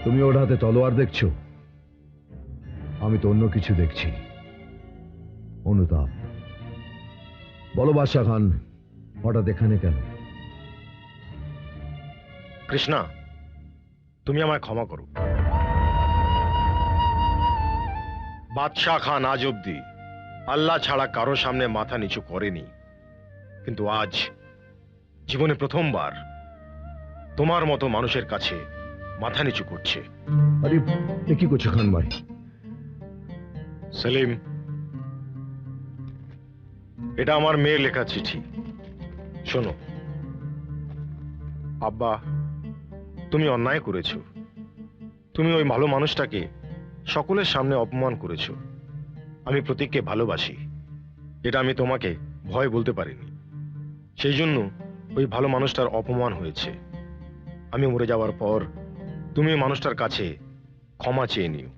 তুমি ওর হাতে তলোয়ার দেখছো, আমি তো অন্য কিছু দেখছি। অনুতাপ। বলো বাদশা খান, হঠাৎ এখানে কেন? কৃষ্ণা, তুমি আমায় ক্ষমা করো। বাদশাহ খান আজ অব্দি আল্লাহ ছাড়া কারো সামনে মাথা নিচু করেনি, কিন্তু আজ জীবনে প্রথমবার তোমার মতো মানুষের কাছে মাথা নিচু করছে। আরে এ কি করছো খান ভাই? সেলিম, এটা আমার মেয়ের লেখা চিঠি। শোনো আব্বা, তুমি অন্যায় করেছো। তুমি ওই ভালো মানুষটাকে সকলের সামনে অপমান করেছো। আমি প্রতীককে ভালোবাসি, এটা আমি তোমাকে ভয় বলতে পারিনি। সেই জন্য ওই ভালো মানুষটার অপমান হয়েছে। আমি মরে যাওয়ার পর তুমি ওই মানুষটার কাছে ক্ষমা চেয়ে নিও।